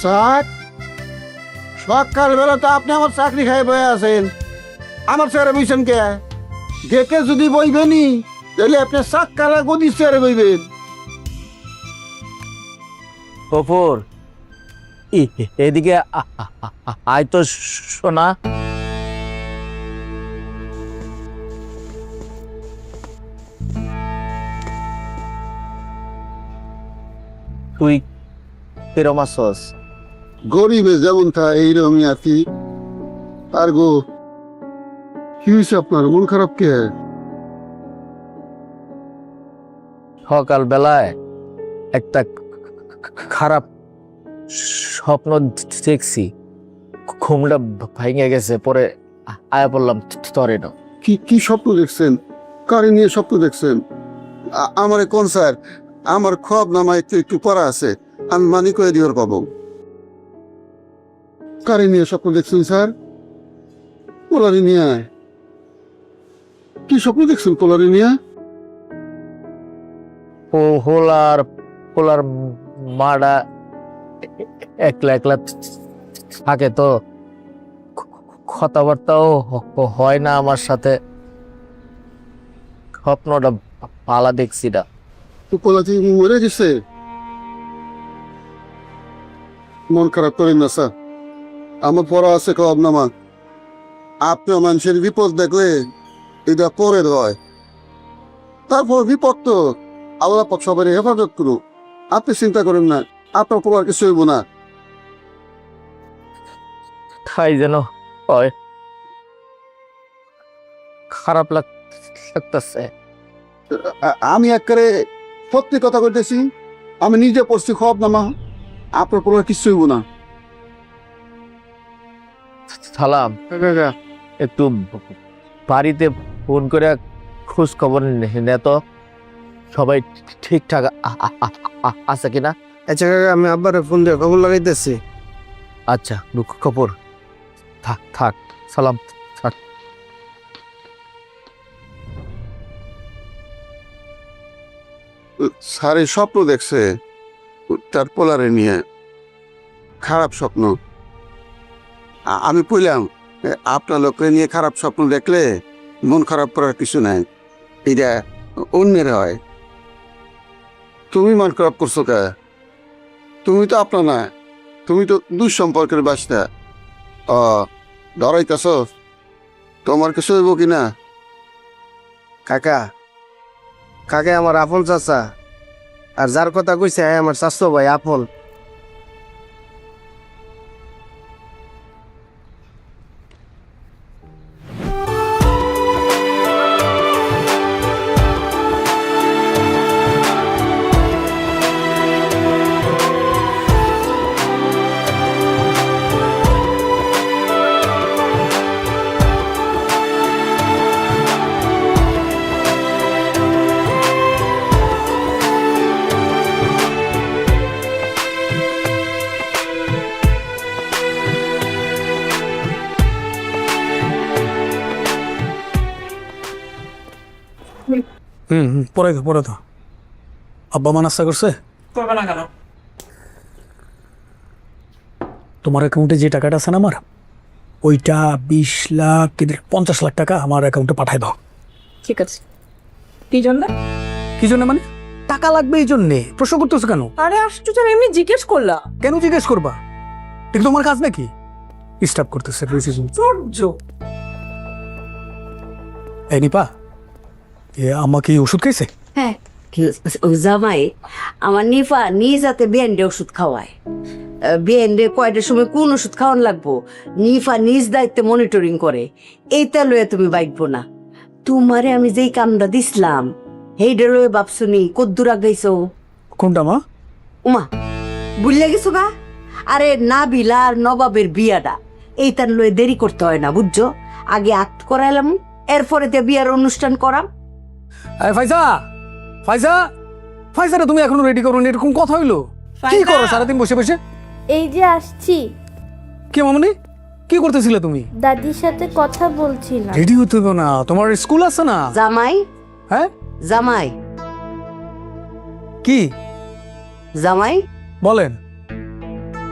Sir, সকালবেলা তো আপনি আমার চাকরি খাই বয়ে আছেন, আমার চেয়ারে বইছেন কে? দেখে যদি বইবেনি তাহলে আপনি চাক্কারা গদি চেয়ারে বইবেন। কপুর, এদিকে আয় তো শোনা। তুই কিরম আছস? গরিবে যেমন থা এইরকমই আছি। আর গো, কি হয়েছে আপনার? মন খারাপ কে? সকাল বেলায় একটা খারাপ স্বপ্ন দেখছি, ঘুমটা ভেঙে গেছে, পরে আয়া পড়লাম তরে না। কি কি স্বপ্ন দেখছেন? কারে নিয়ে স্বপ্ন দেখছেন? আমারে কোন স্যার, আমার খব নামায় একটু একটু পড়া আছে, আমি মানি করে দিওর পাবো। কারে নিয়ে স্বপ্ন দেখছেন স্যার? পোলারি নিয়ে। কি স্বপ্ন দেখছেন পোলারি নিয়ে? পোলার পোলার মারা একলা একলা থাকে তো, কথাবার্তাও হয় না আমার সাথে। স্বপ্নটা পালা দেখছি না। তো পোলাটি মরে গেছে? মন খারাপ করেন না স্যার, আমার পড়া আছে খব নামা। আপনার মানুষের বিপদ দেখলে এটা পরের হয়। তারপর বিপদ তো আল্লাহ পাক সবাই হেফাজত করুক, আপনি চিন্তা করেন না, আপনার পড়ার কিছু হইব না। তাই যেন হয়, খারাপ লাগতেছে। আমি একেবারে সত্যি কথা কইতেছি, আমি নিজে পড়ছি খব নামা, আপনার পড়ার কিছু হইব না। সালাম, একটু বাড়িতে ফোন করে খোঁজ খবর নে তো, সবাই ঠিকঠাক আছে কিনা। আচ্ছা কাকা, আমি আব্বারে ফোন দিয়ে খবর লাগাইতেছি। আচ্ছা, দুঃখ খবর থাক থাক, সালাম থাক। স্যারে স্বপ্ন দেখছে তার পোলারে নিয়ে, খারাপ স্বপ্ন। আমি কইলাম আপনার লোকরে নিয়ে খারাপ স্বপ্ন দেখলে মন খারাপ করার কিছু নাই, এটা অন্যের হয়। তুমি মন খারাপ করছো কে? তুমি তো আপনার না, তুমি তো দুঃসম্পর্কের বাসটা। ডরাইতেছ? তোমার কিছু হইব কিনা? কাকা, কাকা আমার আপন চাচা, আর যার কথা কইছে আমার চাচা ভাই আপন। পরে তো আব্বা মা নাস্তা করছে? করবে না কেন? তোমার অ্যাকাউন্টে যে টাকাটা আছে না আমার, ওইটা 20 লাখ 50 লাখ টাকা আমার অ্যাকাউন্টে পাঠাই দাও। ঠিক আছে। কি জন্য? কি জন্য মানে? টাকা লাগবে এই জন্যে। প্রশ্ন করতেছো কেন? আরে আশ্চর্য, এমনি জিজ্ঞেস করলাম। কেন জিজ্ঞেস করবা? ঠিক তোমার কাজ নাকি? ডিস্টার্ব করতেছে। সূর্য, এই নিপা, আম্মা কি ওষুধ খাইছে? হ্যাঁ, ওই জামাই আমার নিফা নিজ হাতে বিয়ানডে ওষুধ খাওয়ায়। বিয়ানডে কয়টার সময় কোন ওষুধ খাওয়ান লাগবো নিফা নিজ দায়িত্বে মনিটরিং করে। এইটা লয়ে তুমি বাইকবো না। তোমারে আমি যেই কামটা দিছিলাম সেইটা লয়ে ভাবছুনি কদ্দুর আগাইছো। কোনটা মা? উমা, বুঝলে গেছো গা? আরে না বিলা আর নবাবের বিয়াটা, এইটার লয়ে দেরি করতে হয় না, বুঝছো? আগে আক্ট করাইলাম, এরপরে তে বিয়ার অনুষ্ঠান করাম। ফাইজা, ফাইজা, ফাইজারা তুমি এখনো রেডি করো নি, এরকম কথা হইলো? কি করো সারাদিন বসে বসে? এই যে আসছি। কে মামনি? কি করতেছিলে তুমি? দাদির সাথে কথা বলছিলাম। রেডি হতে হবে না, তোমার স্কুল আছে না? জামাই হ্যাঁ জামাই কি জামাই বলেন?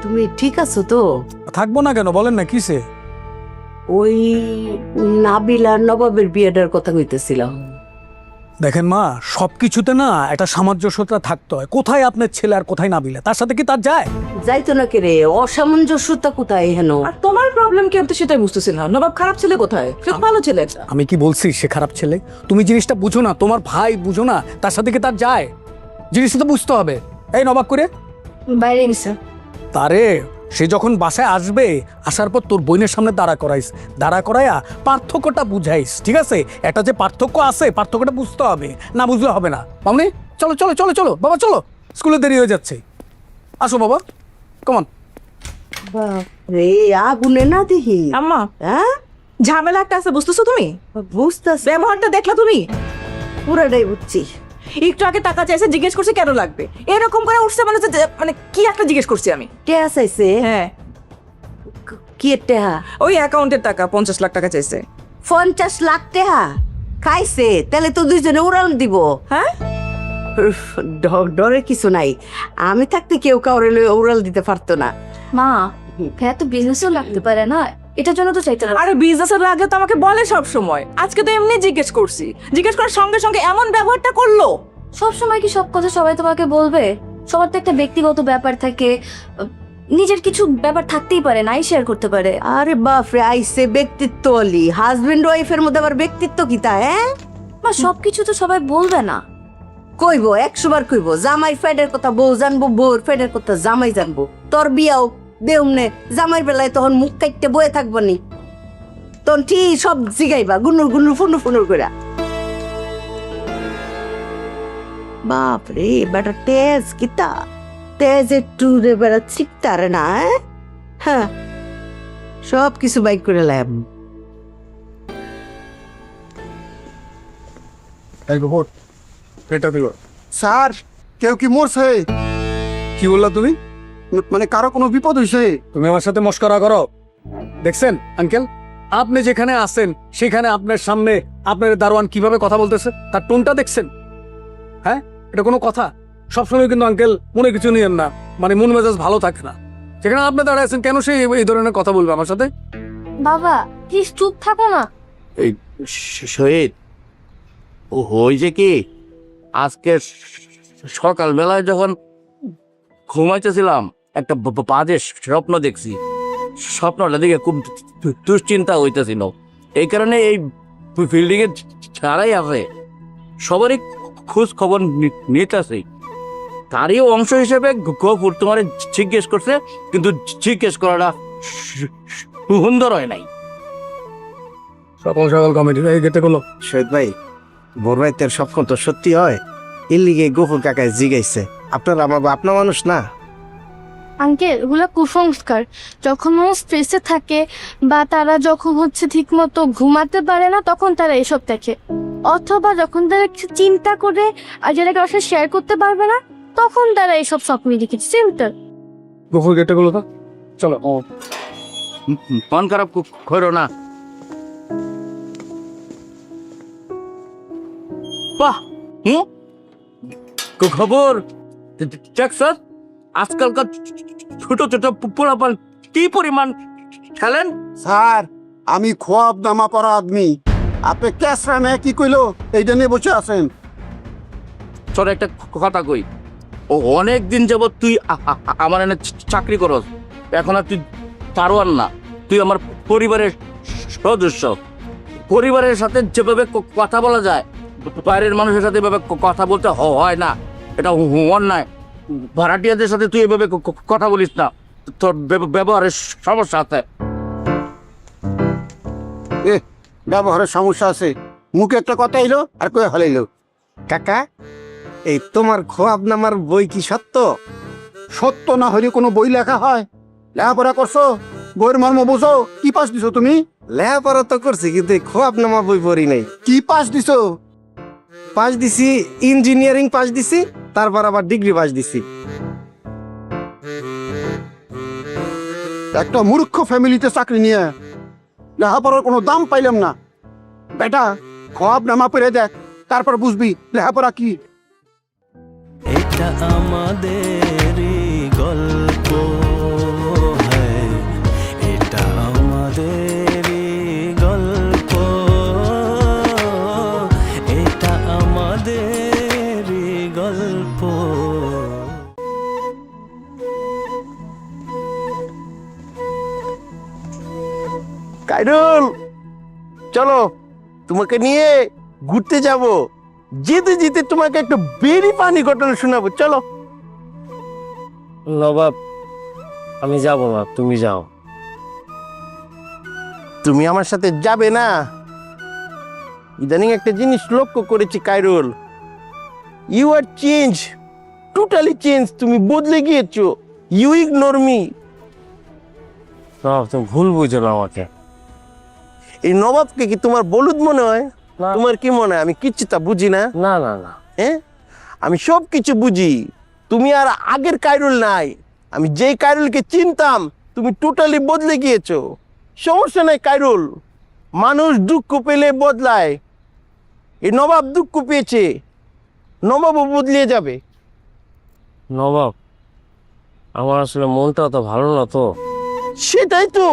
তুমি ঠিক আছো তো? থাকবো না কেন, বলেন না কিসে? ওই নাবিল আর নবাবের বিয়েটার কথা কইতেছিলাম। দেখেন মা, সবকিছুতে না একটা সামঞ্জস্যতা থাকতে হয়। কোথায় আপনার ছেলে আর কোথায় নাবিলা, তার সাথে কি তার যায়? যাইতো না কে রে, অসামঞ্জস্যতা কোথায় হেন? আর তোমার প্রবলেম কি, আমি তো সেটাই বুঝতেছি না। নবাব খারাপ ছেলে কোথায়? সে তো ভালো ছেলে একটা। আমি কি বলছি সে খারাপ ছেলে? তুমি জিনিসটা বুঝো না, তোমার ভাই বুঝো না, তার সাথে কি তার যায়? জিনিসটা তো বুঝতে হবে। এই নবাব করে বাইরে গেছে। তারে সে যখন বাসায় আসবে, আসার পর তোর বোনের সামনে দাঁড়া করাইয়া পার্থক্যটা বুঝাইস, ঠিক আছে? একটা যে পার্থক্য আছে, পার্থক্যটা বুঝতে হবে, না বুঝলে হবে না। মামনি চলো চলো চলো চলো বাবা, চলো, স্কুলে দেরি হয়ে যাচ্ছে। আসো বাবা, কমান। রে আগুনে না দেখি। আম্মা, হ্যাঁ ঝামেলা একটা আছে, বুঝতেছো তুমি? বুঝতেছি, ব্যবহারটা দেখলা তুমি? পুরাটাই বুঝছি। একটু আগে টাকা চাইছে, জিজ্ঞেস করছে কেন লাগবে, এরকম করে উঠছে মানে মানে কি একটা জিজ্ঞেস করছি আমি। কে চাইছে? হ্যাঁ, কি টেহা? ওই অ্যাকাউন্টের টাকা 50 লাখ টাকা চাইছে। 50 লাখ টেহা খাইছে? তাহলে তো দুইজনে উড়াল দিব। হ্যাঁ, ডরে কিছু নাই, আমি থাকতে কেউ কাউরে উড়াল দিতে পারতো না। মা, হ্যাঁ তো বিজনেসও লাগতে পারে না, এটার জন্য তো চাইতে না। আরে বিজনেসের লাগে তো আমাকে বলে সব সময়। আজকে তো এমনি জিজ্ঞেস করছি, জিজ্ঞেস করার সঙ্গে সঙ্গে এমন ব্যবহারটা করলো। সব সময় কি সব কথা সবাই তোমাকে বলবে? সবার তো একটা ব্যক্তিগত ব্যাপার থাকে, নিজের কিছু ব্যাপার থাকতেই পারে, নাই শেয়ার করতে পারে। আরে বাপরে, আইসে ব্যক্তিত্ব অলি, হাজবেন্ড ওয়াইফের মধ্যে আবার ব্যক্তিত্ব কি তা? হ্যাঁ মা, সবকিছু তো সবাই বলবে না। কইবো, 100 বার কইবো। জামাই ফেডের কথা বউ জানবো, বউর ফেডের কথা জামাই জানবো। তোর বিয়াও দেউমনে জামাইয়ের বেলায় তখন মুখ কাইটে বয়ে থাকবো নি, তখন ঠিক সব জিগাইবা গুনুর গুনুর ফুনুর ফুনুর করে। বাপরে বেটা তেজ কিতা, তেজ একটু রে বেটা চিকতারে না। হ্যাঁ, সব কিছু বাইক করে লাম। স্যার, কেউ কি মরছে? কি বললা তুমি? মানে কারো কোনো বিপদ হয়েছে? তুমি আমার সাথে মস্করা করো? দেখছেন আঙ্কেল, আপনি যেখানে আছেন সেখানে আপনার সামনে আপনার দারোয়ান কিভাবে কথা বলতেছে, তার টোনটা দেখছেন? হ্যাঁ, এটা কোনো কথা? সবসময় কিন্তু আঙ্কেল মনে কিছু নিয়েন না, মানে মন মেজাজ ভালো থাকে না। যেখানে আপনি দাঁড়ায় আছেন, কেন সে এই ধরনের কথা বলবে আমার সাথে? বাবা প্লিজ চুপ থাকো না। এই শহীদ, ও হয়েছে কি, আজকে সকালবেলায় যখন ঘুমাইতেছিলাম একটা বাজে স্বপ্ন দেখছি। স্বপ্নটা দেখে খুব দুশ্চিন্তা হইতেছিল। এই কারণে এই বিল্ডিং এ যারাই আছে সবারই খোঁজ খবর নিতেছে। তারই অংশ হিসেবে গফুর তোমার জিজ্ঞেস করছে, কিন্তু জিজ্ঞেস করাটা সুন্দর হয় নাই। সকাল সকাল কমেডি এই গেটে গুলো। শহীদ ভাই, বড় ভাইতের স্বপ্ন তো সত্যি হয়, এর লিগে গফুর কাকায় জিগাইছে। আপনার আমার আপনার মানুষ না। আঙ্কেল, এগুলো কুসংস্কার। যখন মানুষ স্ট্রেসে থাকে বা তারা যখন ঠিক মতো ঘুমাতে পারে না, তখন তারা এসব দেখে। অথবা যখন তারা কিছু চিন্তা করে আর যেটাকে আসলে শেয়ার করতে পারবে না, তখন তারা এইসব স্বপ্ন দেখেছে। সিম্পল। গফুর গেটে গুলো তো চলো। মন খারাপ করো না। বাহ, খবর দেখছ? আজকালকার ছোট ছোট পোলাপান কি পরিমাণ খেলেন। স্যার, আমি খোয়াব দামা পড়া আদমি, আপনি ক্যাসরা নেয় কি কইলো এইটা নিয়ে বসে আছেন? তোর একটা কথা কই, ও অনেক দিন যাবত তুই আমার এনে চাকরি করস, এখন আর তুই দারোয়ান না, তুই আমার পরিবারের সদস্য। পরিবারের সাথে যেভাবে কথা বলা যায়, বাইরের মানুষের সাথে এভাবে কথা বলতে হয় না, এটা অন্যায়। ভাড়াটিয়াদের সাথে তুই এভাবে কথা বলিস না, তোর ব্যবহারের সমস্যা আছে। এ ব্যবহারের সমস্যা আছে, মুখে একটা কথা এলো আর কয়ে হলাইলো। কাকা, এই তোমার খোয়াব নামার বই কি সত্য? সত্য না হলে কোনো বই লেখা হয়? লেখাপড়া করছো, বইয়ের মর্ম বোঝো? কি পাস দিছো তুমি? লেখাপড়া তো করছি, কিন্তু এই খোয়াব নামা বই পড়ি নাই। কি পাস দিছো? পাস দিছি ইঞ্জিনিয়ারিং পাস দিছি, তারপর আবার ডিগ্রি পাস দিছি। একটা মূর্খ ফ্যামিলিতে চাকরি নিয়ে লেখাপড়ার কোনো দাম পাইলাম না। বেটা খোয়াব নামা পড়ে দেখ, তারপর বুঝবি লেখাপড়া কি। এটা আমাদের গল্প, হ্যাঁ এটা আমাদের গল্প, এটা আমাদের গল্প। কাইরুল, চলো তোমাকে নিয়ে ঘুরতে যাব, যেতে যেতে তোমাকে একটা বেরি পানি ঘটনা শোনাবো, চলো। নবাব, আমি যাব না, তুমি যাও। তুমি আমার সাথে যাবে না? ইদানিং একটা জিনিস লক্ষ্য করেছি Khairul, you are change, totally change, তুমি বদলে গিয়েছো। You ignore me. নবাব, তুমি ভুল বুঝো না আমাকে। এই নবাবকে কি তোমার বলুদ মনে হয়? না। তোমার কি মনে হয় আমি কিচ্ছু তা বুঝি না? না না না, হ্যাঁ, আমি সব কিছু বুঝি। তুমি আর আগের কাইরুল নাই। আমি যেই কাইরুলকে চিনতাম তুমি টোটালি বদলে গিয়েছো। সমস্যা নাই কাইরুল, মানুষ দুঃখ পেলে বদলায়। এই নবাব দুঃখ পেয়েছে, নবাবও বদলিয়ে যাবে। নবাব, আমার আসলে মনটা অত ভালো না তো। সেটাই তো,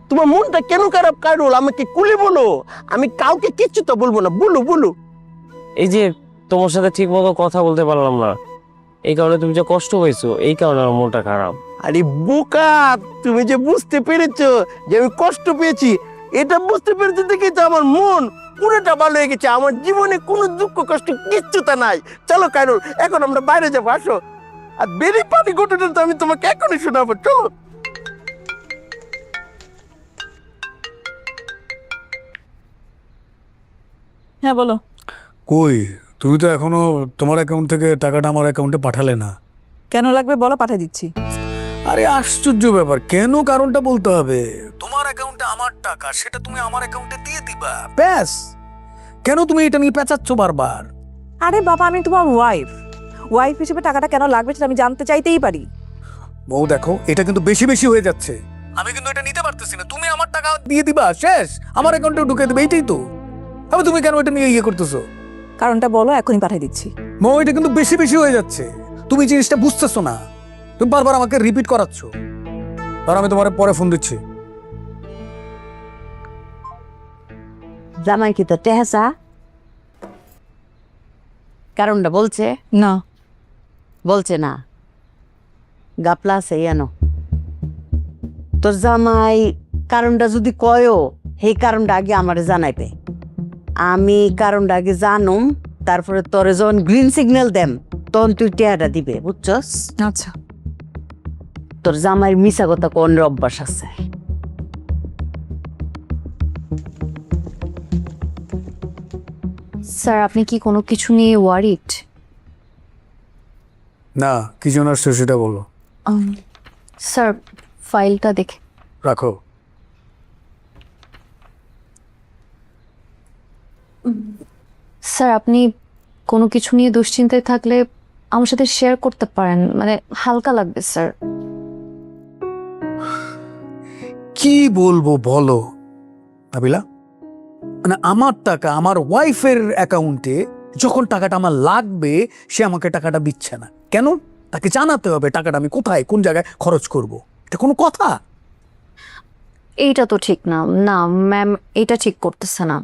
তোমার মনটা কেন খারাপ কাইরুল? আমাকে খুলে বলো, আমি কাউকে কিচ্ছু তো বলবো না। বলো বলো। এই যে তোমার সাথে ঠিক মতো কথা বলতে পারলাম না, এই কারণে তুমি যে কষ্ট পেয়েছো, এই কারণে আমার মনটা খারাপ। আরে বোকা, তুমি যে বুঝতে পেরেছো যে আমি কষ্ট পেয়েছি, এটা বুঝতে পেরেছি দেখে তো আমার মন পুরোটা ভালো হয়ে গেছে। আমার জীবনে কোনো দুঃখ কষ্ট কিচ্ছু তা নাই। চলো কাইরুল, এখন আমরা বাইরে যাবো, আসো। আর বেরি পানি ঘটনা তো আমি তোমাকে এখনই শোনাবো, চলো। হ্যাঁ বলো। কই, তুমি তো এখনো তোমার অ্যাকাউন্ট থেকে টাকাটা আমার অ্যাকাউন্টে পাঠালে না। কেন লাগবে বলো, পাঠিয়ে দিচ্ছি। আরে আশ্চর্য ব্যাপার, কেন কারণটা বলতে হবে? তোমার অ্যাকাউন্টে আমার টাকা, সেটা তুমি আমার অ্যাকাউন্টে দিয়ে দিবা, ব্যাস। কেন তুমি এটা নিয়ে পেঁচাচ্ছ বারবার? আরে বাবা, আমি তোমার ওয়াইফ হিসেবে টাকাটা কেন লাগবে সেটা আমি জানতে চাইতেই পারি। বউ দেখো, এটা কিন্তু বেশি বেশি হয়ে যাচ্ছে। আমি কিন্তু এটা নিতে পারতেছি না। তুমি আমার টাকা দিয়ে দিবা, শেষ, আমার অ্যাকাউন্টে ঢুকে দেবে, এইটাই তো। আবে তুমি কেন এটা নিয়ে করতেছো? কারণটা বলো, এখনই পাঠিয়ে দিচ্ছি। বউ, এটা কিন্তু বেশি বেশি হয়ে যাচ্ছে। তুমি জিনিসটা বুঝতেছো না, তুমি বারবার আমাকে রিপিট করাচ্ছ। আর আমি তোমার পরে ফোন দিচ্ছি। জামাই কি তো টেহাসা? কারণটা বলছে না। বলছে না, গাপলা আছে ইয়ানো। তোর জামাই কারণটা যদি কয়ও, সেই কারণটা আগে আমারে জানাইবে। আমি কারণটা আগে জানুম, তারপরে তোরে যখন গ্রিন সিগন্যাল দেম তখন তুই টেহাটা দিবে, বুঝছস? আচ্ছা। তোর জামাইয়ের মিশা কথা কোন অভ্যাস আছে। স্যার, আপনি কি কোনো কিছু নিয়ে ওয়ারিড? না, কি জন্য আসছো সেটা বলো। স্যার, ফাইলটা দেখে। রাখো। স্যার, আপনি কোনো কিছু নিয়ে দুশ্চিন্তায় থাকলে আমার সাথে শেয়ার করতে পারেন, মানে হালকা লাগবে স্যার। কি বলবো বলো নাবিলা, মানে আমার টাকা আমার ওয়াইফের অ্যাকাউন্টে যখন টাকাটা আমার লাগবে, সে আমাকে টাকাটা দিচ্ছে না কেন? তাকে জানাতে হবে টাকাটা আমি কোথায় কোন জায়গায় খরচ করব। এটা কোনো কথা? এইটা তো ঠিক না। না ম্যাম, এটা ঠিক করতেছে না।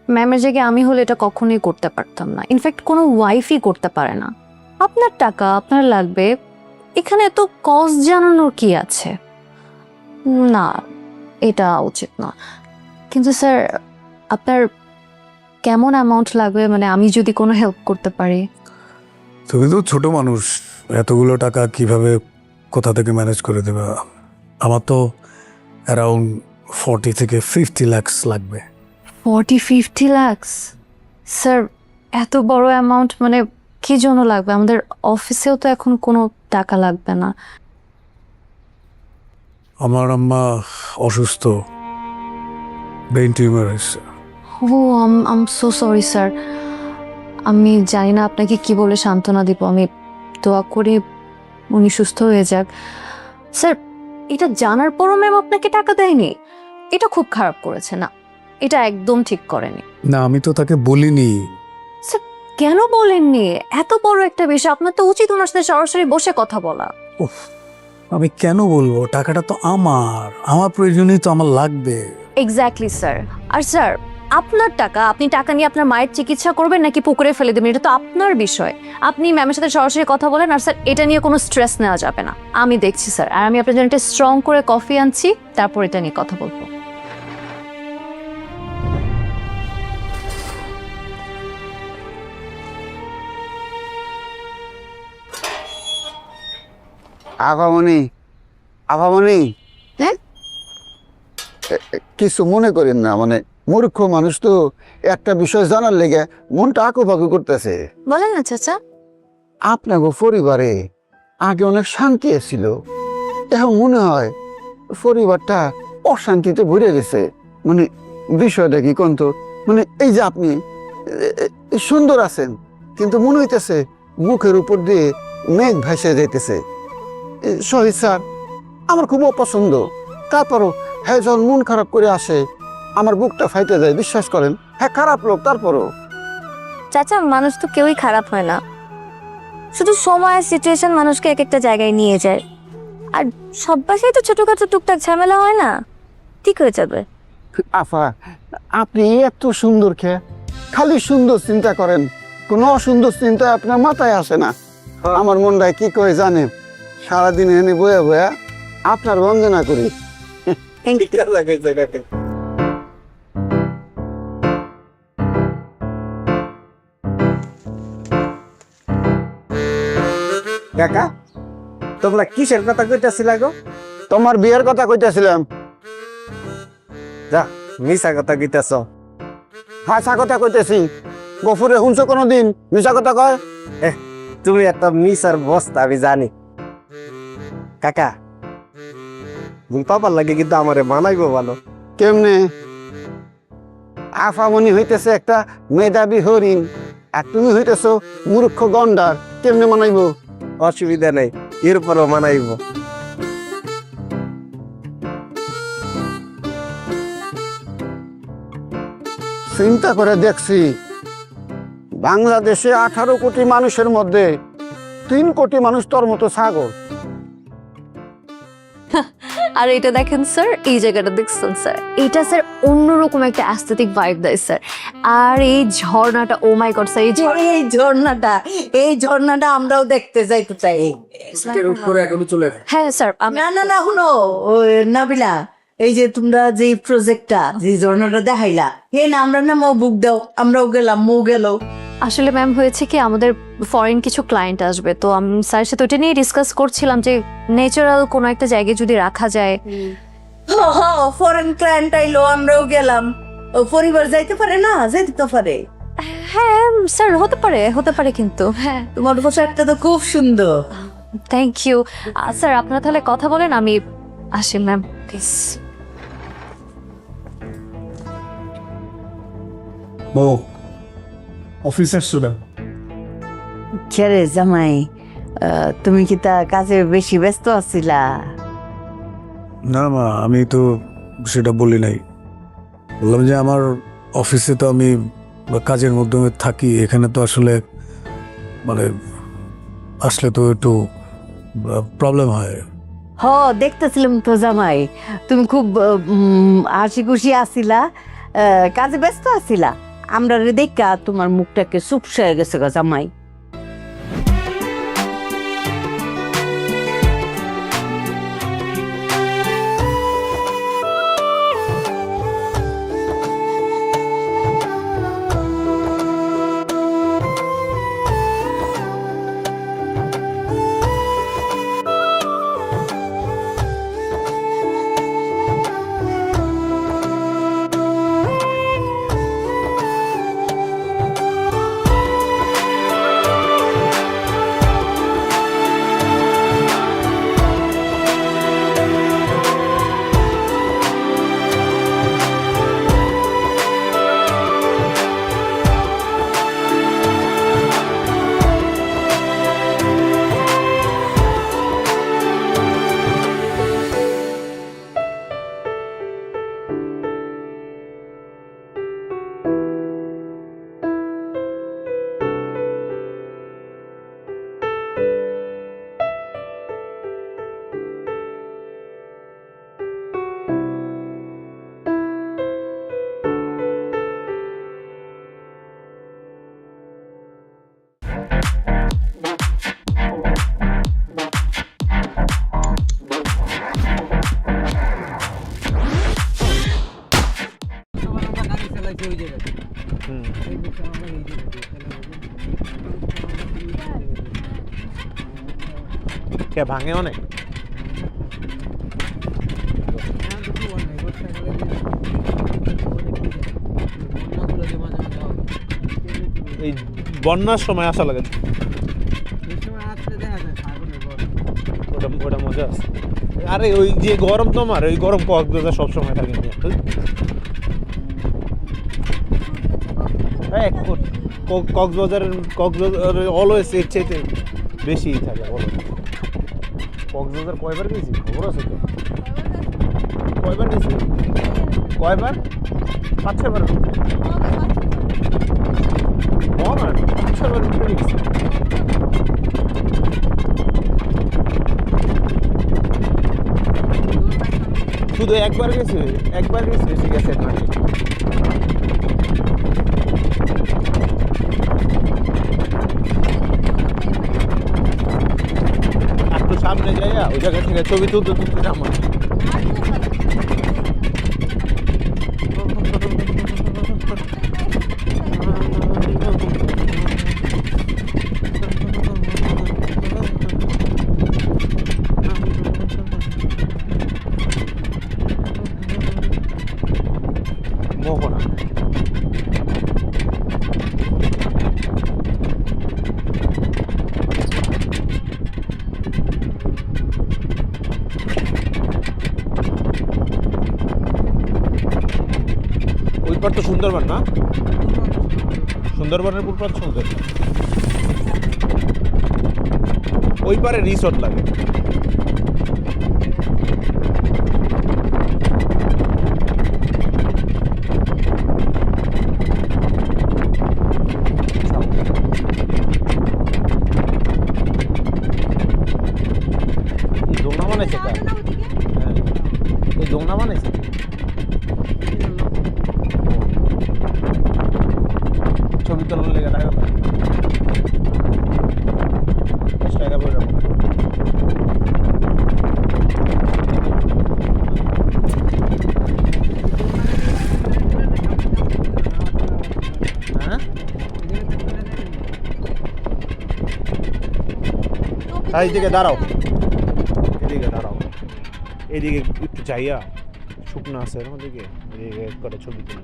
ম্যামের জায়গায় আমি হলে এটা কখনোই করতে পারতাম না। ইনফ্যাক্ট কোনো ওয়াইফই করতে পারে না। আপনার টাকা আপনার লাগবে, এখানে এত কষ্ট জানানোর কি আছে? না, এটা উচিত না। কিন্তু স্যার, আপনার কেমন অ্যামাউন্ট লাগবে, মানে আমি যদি কোনো হেল্প করতে পারি? তুমি তো ছোট মানুষ, এতগুলো টাকা কিভাবে কোথা থেকে ম্যানেজ করে দেবে? আমার তো অ্যারাউন্ড 40 থেকে 50 লাখ লাগবে। 40-50 লাখ? স্যার, এত বড় অ্যামাউন্ট মানে কি জন্য লাগবে? আমাদের অফিসেও তো এখন কোনো টাকা লাগবে না। আমার আম্মা অসুস্থ, ব্রেন টিউমার হয়েছে। ও, আম সো সরি স্যার। আমি জানি না আপনাকে কি বলে সান্ত্বনা দিব। আমি দোয়া করি উনি সুস্থ হয়ে যাক। স্যার, এটা জানার পরও ম্যাম আপনাকে টাকা দেয়নি, এটা খুব খারাপ করেছে। না, এটা একদম ঠিক করেনি। না, আমি তো তাকে বলিনি। স্যার, কেন বলেননি? এত বড় একটা বিষয়, আপনার তো উচিত ওনার সাথে সরাসরি বসে কথা বলা। উফ, আমি কেন বলবো? টাকাটা তো আমার প্রয়োজনই তো আমার লাগবে। Exactly sir. আর স্যার, আপনার টাকা, আপনি টাকা নিয়ে আপনার মায়ের চিকিৎসা করবেন নাকি পুকুরে ফেলে দেবেন, এটা তো আপনার বিষয়। আপনি ম্যামের সাথে সরাসরি কথা বলেন। আর স্যার, এটা নিয়ে কোনো স্ট্রেস নেওয়া যাবে না, আমি দেখছি স্যার। আর আমি আপনার জন্য একটা স্ট্রং করে কফি আনছি, তারপর এটা নিয়ে কথা বলবো। আভামনি, আভামনি, হ্যাঁ? কিছু মনে করেন না, মানে মূর্খ মানুষ তো একটা বিষয় জানার লেগে মনটা আঁকুপাকু করতেছে। বলেন না চাচা। আপনাকে পরিবারে আগে অনেক শান্তি ছিল, এখন মনে হয় পরিবারটা অশান্তিতে ভরে গেছে। মানে বিষয়টা কি কোন তো, মানে এই যে আপনি সুন্দর আছেন, কিন্তু মনে হইতেছে মুখের উপর দিয়ে মেঘ ভেসে যাইতেছে। শহীদ স্যার আমার খুব অপছন্দ, তারপরও হ্যাঁ যখন মন খারাপ করে আসে আমার বুকটা ফাইটে যায়, বিশ্বাস করেন। হ্যাঁ খারাপ লোক, তারপরও। চাচা, মানুষ তো কেউই খারাপ হয় না, শুধু সময় সিচুয়েশন মানুষকে এক একটা জায়গায় নিয়ে যায়। আর সব বাসায় তো ছোটখাটো টুকটাক ঝামেলা হয় না, ঠিক হয়ে যাবে। আফা, আপনি এত সুন্দর খেয়ে খালি সুন্দর চিন্তা করেন, কোনো অসুন্দর চিন্তা আপনার মাথায় আসে না। আমার মনটায় কি কয় জানেন, সারাদিন এনে বয়া বয়া আপনার বন্দনা করি। কাকা, তোমরা কিসের কথা কইতাছিল গো? তোমার বিয়ের কথা কইতেছিলাম। যা, মিশা কথা কইতাছ। হাসা কথা কইতেছি, গফুরে শুনছো কোনোদিন মিশা কথা কয়? তুমি একটা মিশার বস্তা, আমি জানি। কাকা, তুমি পাপার লাগে কিন্তু আমারে মানাইবো ভালো। কেমনে? আফামনি হইতেছে একটা মেধাবী হরিণ, আর তুমি হইতেছো মূর্খ গন্ডার, কেমনে মানাইবো? অসুবিধা নেই, এরপরও মানাইবো। চিন্তা করে দেখছি, বাংলাদেশে 18 কোটি মানুষের মধ্যে 3 কোটি মানুষ তোর মতো ছাগল। আর এটা দেখেন স্যার, এই জায়গাটা দেখছেন স্যার, এটা স্যার অন্যরকম একটা অ্যাস্থেটিক ভাইব দেয় স্যার। আর এই ঝর্ণাটা, ও মাই গড স্যার, এই ঝর্ণাটা আমরাও দেখতে যাইতে চাই। হ্যাঁ স্যার, না না না, শুনো নাবিলা, এই যে তোমরা যে প্রজেক্টটা, যে ঝর্ণাটা দেখাইলা, হে না আমরা না মৌ বুক দাও, আমরাও গেলাম, মৌ গেল। আসলে ম্যাম হয়েছে কি, আমাদের ফরেন কিছু ক্লায়েন্ট আসবে, তো আমি স্যারের সাথে ওটা নিয়ে ডিসকাস করছিলাম যে ন্যাচারাল কোনো একটা জায়গায় যদি রাখা যায়। ফরেন ক্লায়েন্ট আইলো, আমরাও গেলাম, ও পরিবার যাইতে পারে না, যাইতে তো পারে। হ্যাঁ স্যার, হতে পারে, হতে পারে, কিন্তু হ্যাঁ। তোমার পোশাকটা তো খুব সুন্দর। Thank you sir. আপনারা তাহলে কথা বলেন, আমি আসি ম্যাম, প্লিজ। বউ, অফিসের স্টুডেন্ট। ছেড়ে জামাই, তুমি কি তা কাজে বেশি ব্যস্ত আছিলা? না মা, আমি তো সেটা বলি নাই। বললাম যে আমার অফিসে তো আমি কাজের মাধ্যমে থাকি, এখানে তো আসলে মানে আসলে তো একটু প্রবলেম হয়। দেখতেছিলাম তো জামাই, তুমি খুব হাসি খুশি আছিলা, কাজে ব্যস্ত আছিলা। আমরা দেখা তোমার মুখটাকে চুপসে গেছে গো জামাই। কে ভাঙে অনেক? এই বন্যার সময় আসা লাগে, ওটা মজা আছে। আরে ওই যে গরম, তোমার ওই গরম কক্সবাজার সব সময় থাকে কক্সবাজারের অলওয়েজ এর চাইতে বেশি থাকে। বলো কক্সবাজার কয়বার গেছি খবর আছে তো? কয়বার গেছি? কয়বার? 5-6 বার। 5-6 বার গেছি। শুধু একবার গেছি এসে গেছে ঘাটে। একটু সামনে যাইয়া ওই জায়গা থেকে ছবি তুলতে আমার মোহনা। ওই পার তো সুন্দরবন না? সুন্দরবনের পুরো সুন্দর। ওই পারে রিসোর্ট লাগে। দোলনা বানাইছে কার? হ্যাঁ, এই দোলনা বানাইছে। ছবি তোলার লেগে টাকা লাগে। 10 টাকা করে রাখো। হ্যাঁ, এইদিকে দাঁড়াও, এদিকে দাঁড়াও, এদিকে একটু যাইয়া শুকনো আছে এর মধ্যে, এদিকে করে ছবি তুলে।